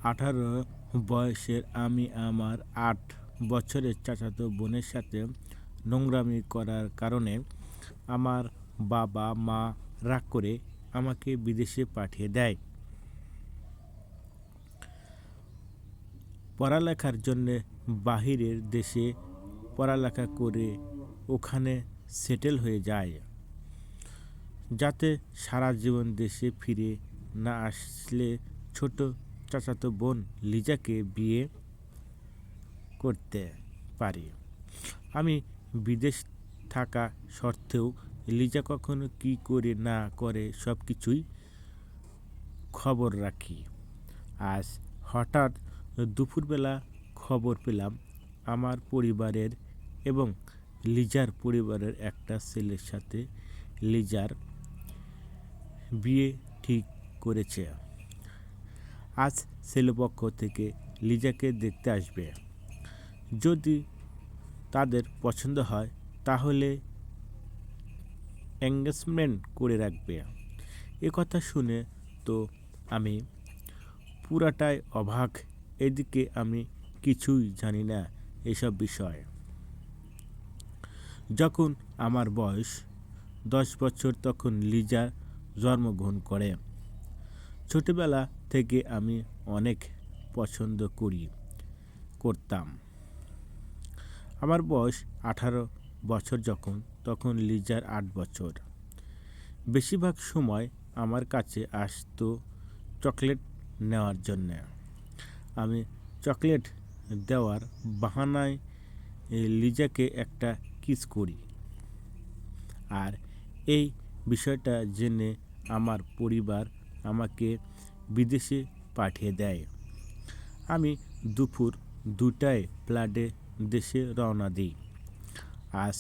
18 বয়সের আমি আমার 8 বছরের চাচাতো বোনের সাথে নোংরামি করার কারণে আমার বাবা মা রাগ করে আমাকে বিদেশে পাঠিয়ে দেয় পড়ালেখার জন্যে। বাহিরের দেশে পড়ালেখা করে ওখানে সেটেল হয়ে যায়, যাতে সারা জীবন দেশে ফিরে না আসলে ছোট চাচাতো বোন লিজাকে বিয়ে করতে পারি। আমি বিদেশ থাকা সত্ত্বেও লিজা কখনো কী করে না করে সব কিছুই খবর রাখি। আজ হঠাৎ দুপুরবেলা খবর পেলাম আমার পরিবারের এবং লিজার পরিবারের একটা ছেলের সাথে লিজার বিয়ে ঠিক করেছে। আজ ছেলেপক্ষ থেকে লিজাকে দেখতে আসবে। যদি তাদের পছন্দ হয় তাহলে এঙ্গেজমেন্ট করে রাখবে। এ কথা শুনে তো আমি পুরাটাই অবাক। এদিকে আমি কিছুই জানি না এসব বিষয়। যখন আমার বয়স 10 বছর তখন লিজা জন্মগ্রহণ করে। ছোটবেলা থেকে আমি অনেক পছন্দ করতাম। আমার বয়স 18 বছর যখন, তখন লিজার 8 বছর। বেশিরভাগ সময় আমার কাছে আসতো চকলেট নেওয়ার জন্য। আমি চকলেট দেওয়ার বাহানায় লিজাকে একটা কিস করি, আর এই বিষয়টা জেনে আমার পরিবার আমাকে বিদেশে পাঠিয়ে দেয়। আমি দুপুর 2টায় ফ্লাইটে দেশে রওনা দিই। আজ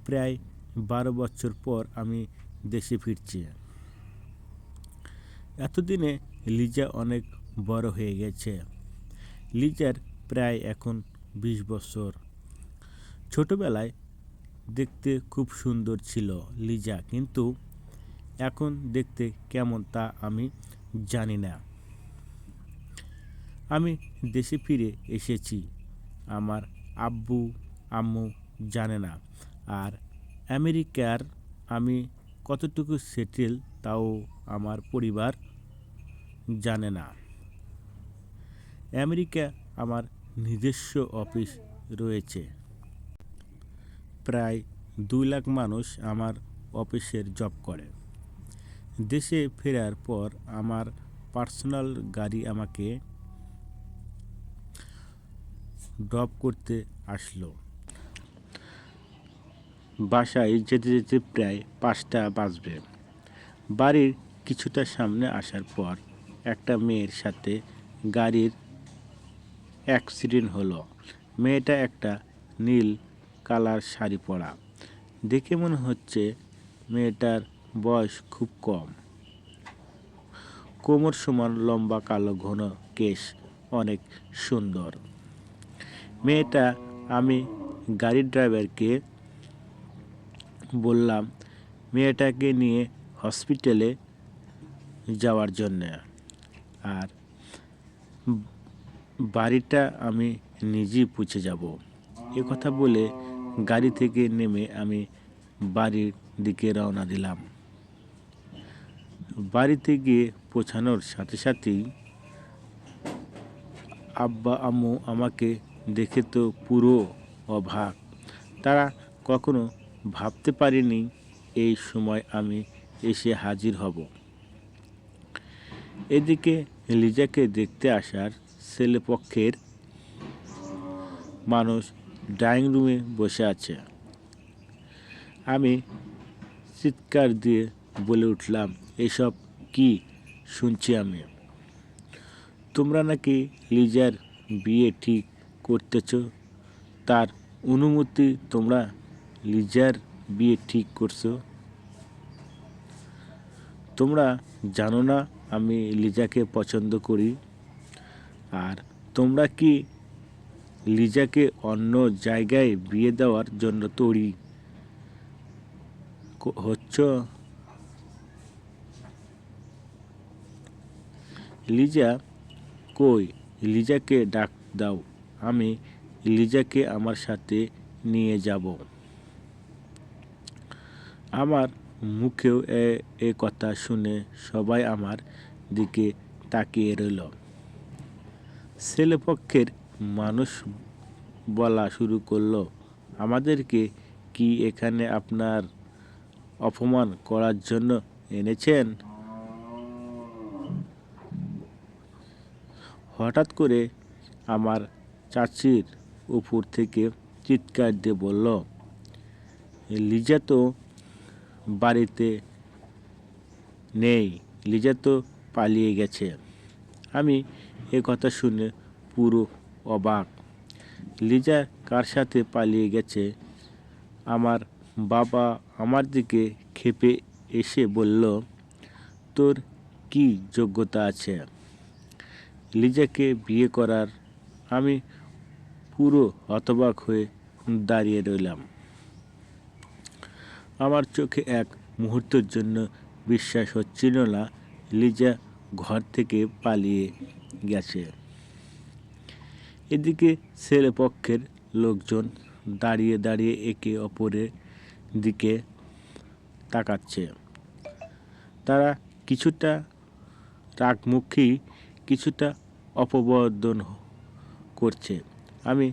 প্রায় 12 বছর পর আমি দেশে ফিরছি। এতদিনে লিজা অনেক বড় হয়ে গেছে। লিজার প্রায় এখন 20 বছর। ছোটবেলায় দেখতে খুব সুন্দর ছিল লিজা, কিন্তু এখন দেখতে কেমন তা আমি জানি না। আমি দেশে ফিরে এসেছি, আমার আব্বু আম্মু জানে না। আর আমেরিকার আমি কতটুকু সেটেল তাও আমার পরিবার জানে না। আমেরিকা আমার নিজস্ব অফিস রয়েছে। প্রায় 2 লাখ মানুষ আমার অফিসের জব করে। দেশে ফেরার পর আমার পার্সোনাল গাড়ি আমাকে ড্রপ করতে আসলো। বাসায় যেতে যেতে প্রায় 5টা বাজবে। বাড়ির কিছুটা সামনে আসার পর একটা মেয়ের সাথে গাড়ির অ্যাক্সিডেন্ট হলো। মেয়েটা একটা নীল কালার শাড়ি পরা। দেখে মনে হচ্ছে মেয়েটার বয়স খুব কম। কোমর সমান লম্বা কালো ঘন কেশ, অনেক সুন্দর মেয়েটা। আমি গাড়ির ড্রাইভারকে বললাম মেয়েটাকে নিয়ে হসপিটালে যাওয়ার জন্য, আর বাড়িটা আমি নিজেই পৌঁছে যাব। এ কথা বলে গাড়ি থেকে নেমে আমি বাড়ির দিকে রওনা দিলাম। বাড়িতে গিয়ে পৌঁছানোর সাথে সাথেই আব্বা আম্মু আমাকে দেখে তো পুরো অবাক। তারা কখনো ভাবতে পারেনি এই সময় আমি এসে হাজির হব। এদিকে লিজাকে দেখতে আসার ছেলেপক্ষের মানুষ ড্রয়িং রুমে বসে আছে। আমি চিৎকার দিয়ে বলে উঠলাম, এসব কি শুনছি আমি? তোমরা নাকি লিজার বিয়ে ঠিক করতেছ, তার অনুমতি তোমরা লিজার বিয়ে ঠিক করছো? তোমরা জানো না আমি লিজাকে পছন্দ করি? আর তোমরা কি লিজাকে অন্য জায়গায় বিয়ে দেওয়ার জন্য তৈরি হচ্ছ? লিজা কই? লিজাকে ডাক দাও, আমি লিজাকে আমার সাথে নিয়ে যাব। আমার মুখেও এ কথা শুনে সবাই আমার দিকে তাকিয়ে রইল। ছেলেপক্ষের মানুষ বলা শুরু করলো, আমাদেরকে কি এখানে আপনার অপমান করার জন্য এনেছেন? হঠাৎ করে আমার চাচির উপর থেকে চিৎকার দিয়ে বলল, লিজা তো বাড়িতে নেই, লিজা তো পালিয়ে গেছে। আমি এ কথা শুনে পুরো অবাক। লিজা কার সাথে পালিয়ে গেছে? আমার বাবা আমার দিকে ক্ষেপে এসে বলল, তোর কি যোগ্যতা আছে লিজাকে বিয়ে করার? আমি পুরো হতবাক হয়ে দাঁড়িয়ে রইলাম। আমার চোখে এক মুহূর্তের জন্য বিশ্বাস হচ্ছিল না লিজা ঘর থেকে পালিয়ে গেছে। এদিকে ছেলেপক্ষের লোকজন দাঁড়িয়ে দাঁড়িয়ে একে অপরের দিকে তাকাচ্ছে। তারা কিছুটা রাগমুখী, কিছুটা অপবর্ধন করছে। আমি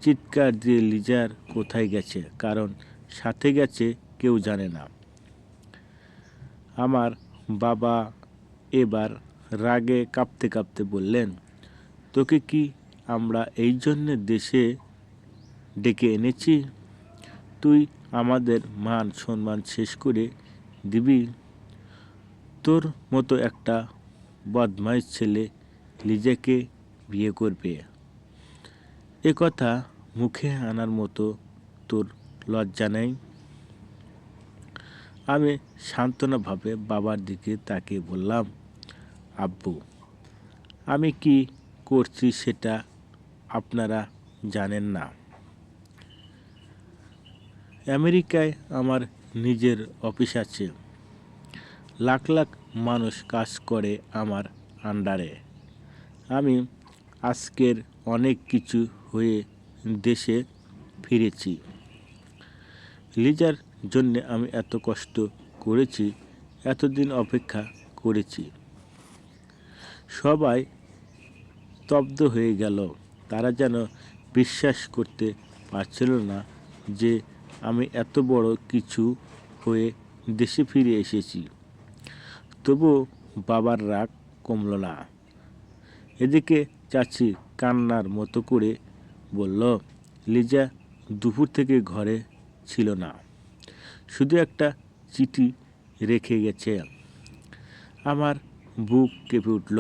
চিৎকার দিয়ে লিজার কোথায় গেছে, কারণ সাথে গেছে কেউ জানে না। আমার বাবা এবার রাগে কাঁপতে কাঁপতে বললেন, তোকে কি আমরা এই জন্যে দেশে ডেকে এনেছি? তুই আমাদের মান সম্মান শেষ করে দিবি? তোর মতো একটা বদমাইশ ছেলে লিজাকে বিয়ে করবে? এ কথা মুখে আনার মতো তোর লজ্জা নেই? আমি সান্ত্বনাভাবে বাবার দিকে তাকিয়ে বললাম, আব্বু, আমি কি করছি সেটা আপনারা জানেন না। আমেরিকায় আমার নিজের অফিস আছে, লাখ লাখ মানুষ কাজ করে আমার আন্ডারে। আমি আজকের অনেক কিছু হয়ে দেশে ফিরেছি। লিজার জন্য আমি এত কষ্ট করেছি, এতদিন অপেক্ষা করেছি। সবাই স্তব্ধ হয়ে গেল। তারা যেন বিশ্বাস করতে পারছিল না যে আমি এত বড় কিছু হয়ে দেশে ফিরে এসেছি। তবু বাবার রাগ কমল না। এদিকে চাচি কান্নার মতো করে বলল, লিজা দুপুর থেকে ঘরে ছিল না, শুধু একটা চিঠি রেখে গেছে। আমার বুক কেঁপে উঠল।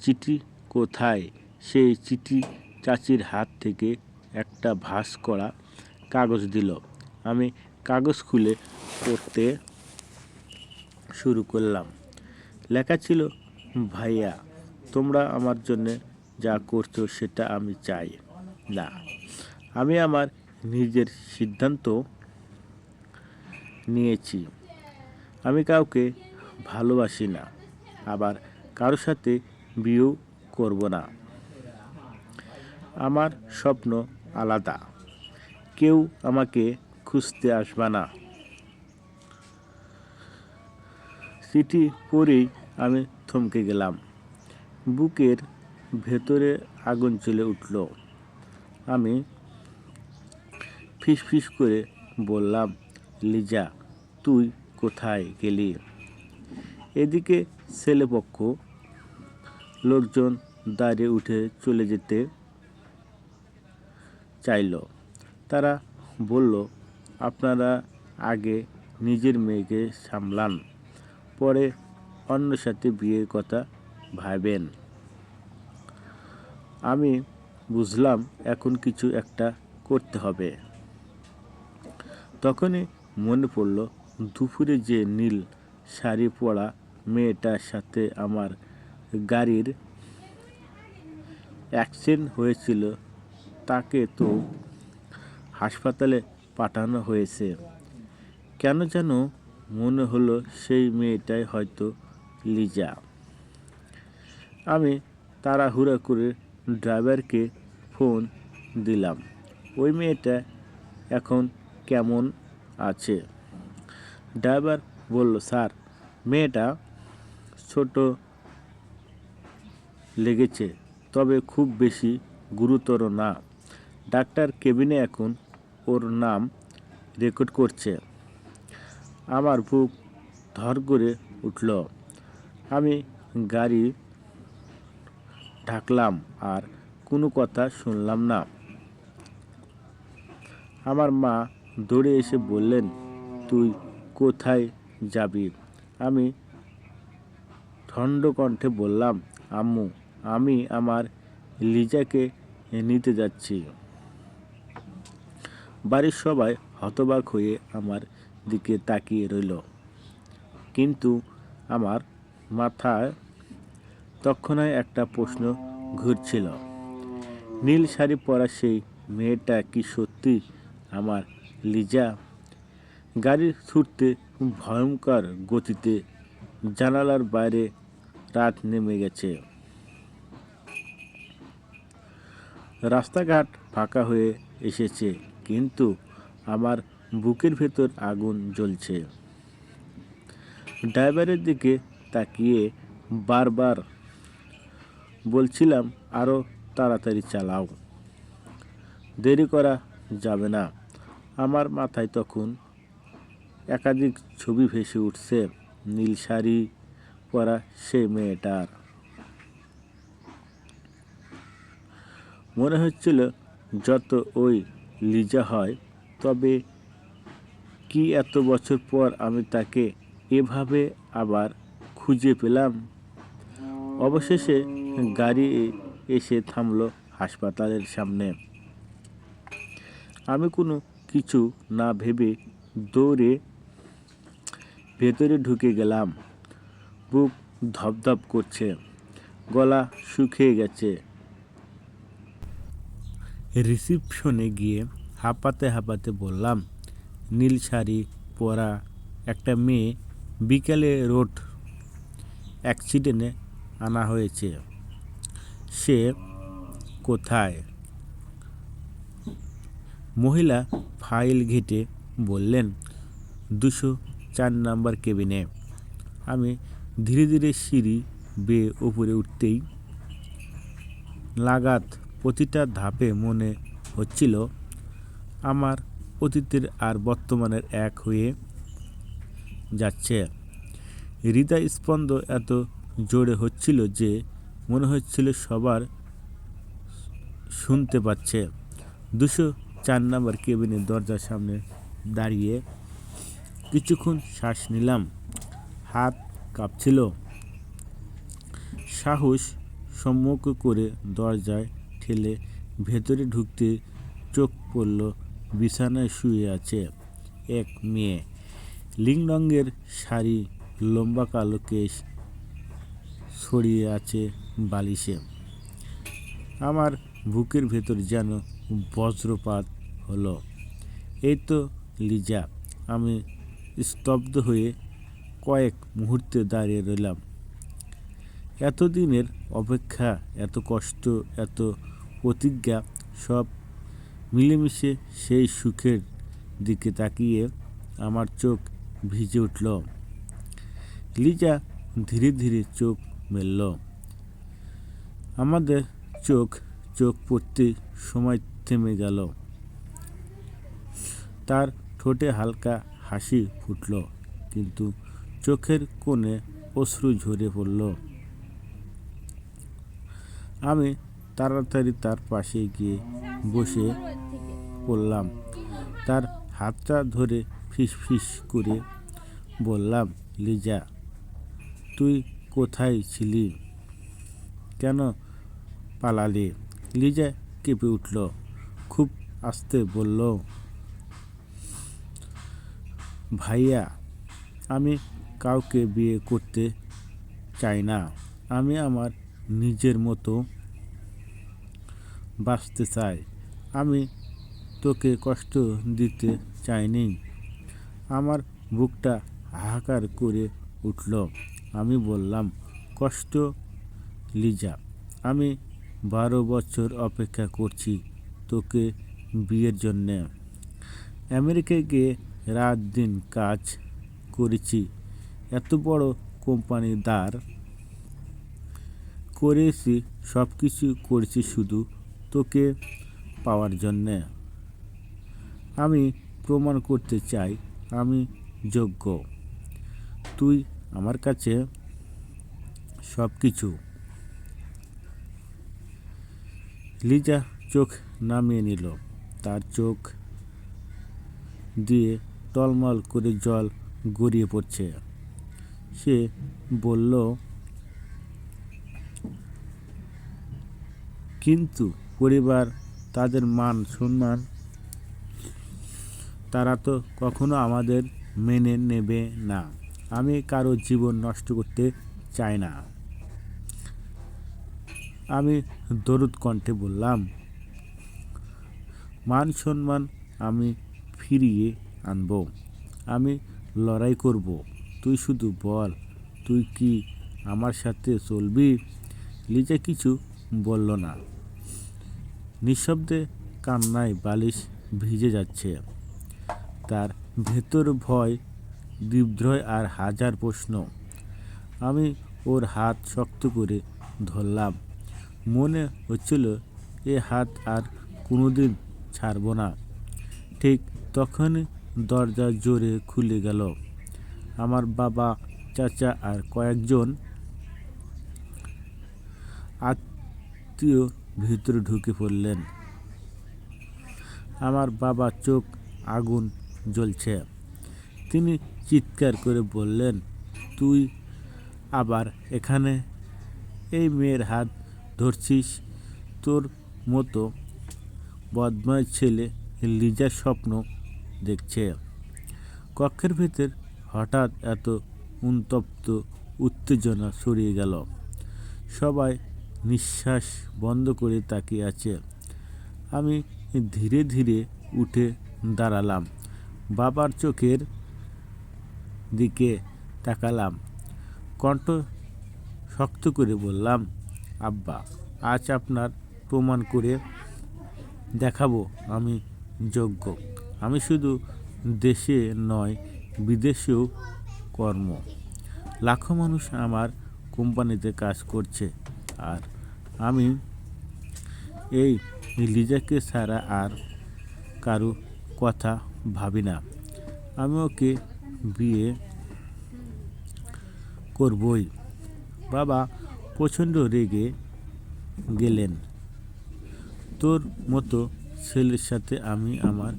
চিঠি কোথায়? সেই চিঠি চাচির হাত থেকে একটা ভাঁজ করা কাগজ দিল। আমি কাগজ খুলে পড়তে শুরু করলাম। লেখা ছিল, ভাইয়া, তোমরা আমার জন্য যা করছো সেটা আমি চাই না। আমি আমার নিজের সিদ্ধান্ত নিয়েছি। আমি কাউকে ভালোবাসি না, আবার কারোর সাথে বিয়েও করব না। আমার স্বপ্ন আলাদা, কেউ আমাকে খুঁজতে আসবে না। চিঠি পড়েই আমি থমকে গেলাম। বুকের ভেতরে আগুন জ্বলে উঠল। আমি ফিসফিস করে বললাম, লিজা, তুই কোথায় গেলি? এদিকে ছেলেপক্ষ লোকজন দাঁড়িয়ে উঠে চলে যেতে চাইল। তারা বলল, আপনারা আগে নিজের মেয়েকে সামলান, পরে অন্য সাথে বিয়ের কথা ভাবেন। আমি বুঝলাম এখন কিছু একটা করতে হবে। তখনই মনে পড়ল দুপুরে যে নীল শাড়ি পরা মেয়েটার সাথে আমার গাড়ির অ্যাক্সিডেন্ট হয়েছিল, তাকে তো হাসপাতালে পাঠানো হয়েছে। কেন যেন মনে হলো সেই মেয়েটাই হয়তো লিজা। আমি তাড়াহুড়া করে ড্রাইভারকে ফোন দিলাম। ওই মেয়েটা এখন কেমন আছে? ড্রাইভার বলল, স্যার, মেয়েটা ছোট লেগেছে, তবে খুব বেশি গুরুতর না। ডাক্তার কেবিনে এখন ওর নাম রেকর্ড করছে। আমার বুক ধর করে উঠল। আমি গাড়ি ঢাকলাম আর কোনো কথা শুনলাম না। আমার মা দৌড়ে এসে বললেন, তুই কোথায় যাবি? আমি ঠন্ড কণ্ঠে বললাম, আম্মু, আমি আমার লিজাকে নিতে যাচ্ছি। বাড়ির সবাই হতবাক হয়ে আমার দিকে তাকিয়ে রইল, কিন্তু আমার মাথায় তৎক্ষণাৎ একটা প্রশ্ন ঘুরছিল। নীল শাড়ি পরা সেই মেয়েটা কি সত্যি আমার লিজা? গাড়ি ছুটতে ভয়ঙ্কর গতিতে। জানালার বাইরে রাত নেমে গেছে। রাস্তাঘাট ফাঁকা হয়ে এসেছে, কিন্তু আমার বুকের ভেতর আগুন জ্বলছে। ড্রাইভারের দিকে তাকিয়ে বারবার বলছিলাম, আরও তাড়াতাড়ি চালাও, দেরি করা যাবে না। আমার মাথায় তখন একাধিক ছবি ভেসে উঠছে। নীল শাড়ি পরা সেই মেয়েটার। মনে হচ্ছিল যত ওই লিজা হয়, তবে কি এত বছর পর আমি তাকে এভাবে আবার খুঁজে পেলাম? অবশেষে গাড়ি এসে থামলো হাসপাতালের সামনে। আমি কোনো কিছু না ভেবে দৌড়ে ভেতরে ঢুকে গেলাম। বুক ধপধপ করছে, গলা শুকিয়ে গেছে। রিসিপশনে গিয়ে হাঁপাতে হাঁপাতে বললাম, নীল শাড়ি পরা একটা মেয়ে বিকেলে রোড অ্যাক্সিডেন্টে আনা হয়েছে। সে কোথায়? মহিলা ফাইল ঘেঁটে বললেন, 204 নাম্বার কেবিনে। আমি ধীরে ধীরে সিঁড়ি বেয়ে উপরে উঠতেই লাগাত প্রতিটা ধাপে মনে হচ্ছিল আমার অতীতের আর বর্তমানের এক হয়ে যাচ্ছে। হৃদয় স্পন্দ এত জোরে হচ্ছিল যে মনে হচ্ছিল সবার শুনতে পাচ্ছে। 204 নাম্বার কেবিনের দরজার সামনে দাঁড়িয়ে কিছুক্ষণ শ্বাস নিলাম। হাত কাঁপছিল। সাহস সম্মুখ করে দরজায় ঠেলে ভেতরে ঢুকতে চোখ পড়ল বিছানায় শুয়ে আছে এক মেয়ে। নীল রঙের শাড়ি, লম্বা কালো কেশ ছড়িয়ে আছে বালিশে। আমার বুকের ভেতর যেন বজ্রপাত হলো। এই তো লিজা। আমি স্তব্ধ হয়ে কয়েক মুহূর্তে দাঁড়িয়ে রইলাম। এতদিনের অপেক্ষা, এত কষ্ট, এত প্রতিজ্ঞা, সব মিলেমিশে সেই সুখের দিকে তাকিয়ে আমার চোখ ভিজে উঠল। লিজা ধীরে ধীরে চোখ মেলল। আমাদের চোখ চোখ পড়তে সময় থেমে গেল। তার ঠোঁটে হালকা হাসি ফুটল, কিন্তু চোখের কোণে অশ্রু ঝরে পড়ল। আমি তাড়াতাড়ি তার পাশে গিয়ে বসে পড়লাম। তার হাতটা ধরে ফিসফিস করে বললাম, লিজা, তুই কোথায় ছিলি? কেন পালালি? লিজা কেঁপে উঠল, খুব আস্তে বলল, ভাইয়া, আমি কাউকে বিয়ে করতে চাই না। আমি আমার নিজের মতো বাঁচতে চাই। আমি তোকে কষ্ট দিতে চাইনি। আমার বুকটা হাহাকার করে উঠল। আমি বললাম, কষ্ট? লিজা, আমি 12 বছর অপেক্ষা করছি তোকে বিয়ের জন্যে। আমেরিকায় গিয়ে রাত দিন কাজ করেছি, এত বড় কোম্পানি দাঁড় করেছি, সব কিছু করেছি শুধু তোকে পাওয়ার জন্যে। আমি প্রমাণ করতে চাই আমি যোগ্য। তুই আমার কাছে সব কিছু। লিজা চোখ নামিয়ে নিল। তার চোখ দিয়ে টলমল করে জল গড়িয়ে পড়ছে। সে বলল, কিন্তু পরিবার, তাদের মান সম্মান, তারা তো কখনো আমাদের মেনে নেবে না। আমি কারো জীবন নষ্ট করতে চাই না। আমি দরুদ কণ্ঠে বললাম, মান সম্মান আমি ফিরিয়ে আনব। আমি লড়াই করব। তুই শুধু বল, তুই কি আমার সাথে চলবি? লিজা কিছু বলল না। নিঃশব্দে কান্নায় বালিশ ভিজে যাচ্ছে। তার ভেতর ভয়, বিদ্রোহ আর হাজার প্রশ্ন। আমি ওর হাত শক্ত করে ধরলাম। মনে হচ্ছিল এ হাত আর কোনোদিন ছাড়ব না। ঠিক তখনই দরজা জোরে খুলে গেল। আমার বাবা, চাচা আর কয়েকজন আত্মীয় ভিতরে ঢুকে পড়লেন। আমার বাবা চোখ আগুন জ্বলছে। তিনি চিৎকার করে বললেন, তুই আবার এখানে? এই মেয়ের হাত ধরছিস? তোর মতো বদমাশ ছেলে লিজার স্বপ্ন দেখছে। কক্ষের ভেতর হঠাৎ এত উত্তপ্ত উত্তেজনা ছড়িয়ে গেল। সবাই নিঃশ্বাস বন্ধ করে তাকিয়ে আছে। আমি ধীরে ধীরে উঠে দাঁড়ালাম। বাবার চোখের দিকে তাকালাম। কণ্ঠ শক্ত করে বললাম, আব্বা, আজ আপনার প্রমাণ করে দেখাবো আমি যোগ্য। আমি শুধু দেশে নয়, বিদেশেও কর্ম। লাখো মানুষ আমার কোম্পানিতে কাজ করছে, আর আমি এই লিজাকে ছাড়া আর কারো কথা ভাবি না। আমি ওকে বিয়ে করবই। বাবা প্রচণ্ড রেগে গেলেন। তোর মতো ছেলের সাথে আমি আমার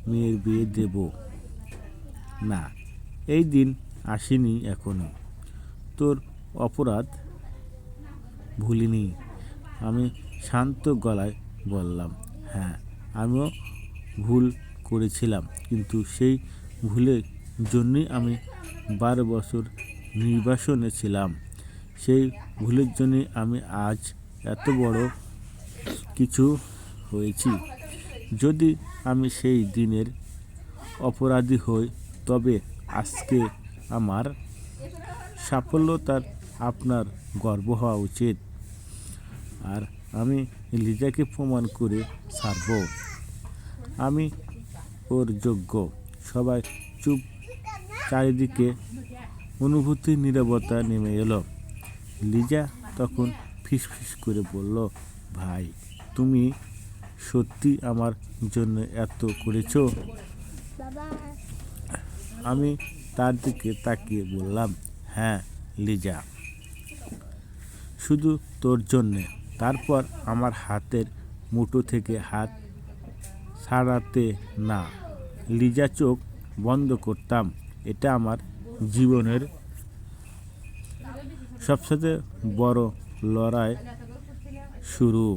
মেয়ের বিয়ে দেব না। এই দিন আসেনি এখনো। তোর অপরাধ ভুলিনি। আমি শান্ত গলায় বললাম, হ্যাঁ, আমিও ভুল করেছিলাম, কিন্তু সেই ভুলের জন্যই আমি 12 বছর নির্বাসনে ছিলাম। সেই ভুলের জন্যই আমি আজ এত বড় কিছু হয়েছি। যদি আমি সেই দিনের অপরাধী হই, তবে আজকে আমার সাফল্যতার আপনার গর্ব হওয়া উচিত। আর আমি লিজাকে প্রমাণ করে ছাড়ব আমি ওর যোগ্য। সবাই চুপ। চারিদিকে অনুভূতির নীরবতা নেমে এলো। লিজা তখন ফিসফিস করে বলল, ভাই, তুমি সত্যি আমার জন্য এত করেছো? আমি তার দিকে তাকিয়ে বললাম, হ্যাঁ লিজা, শুধু তোর জন্যে। তারপর আমার হাতের মুঠো থেকে হাত ছাড়াতে না। লিজা চোখ বন্ধ করতাম। এটা আমার জীবনের সবচেয়ে বড় লড়াই শুরু।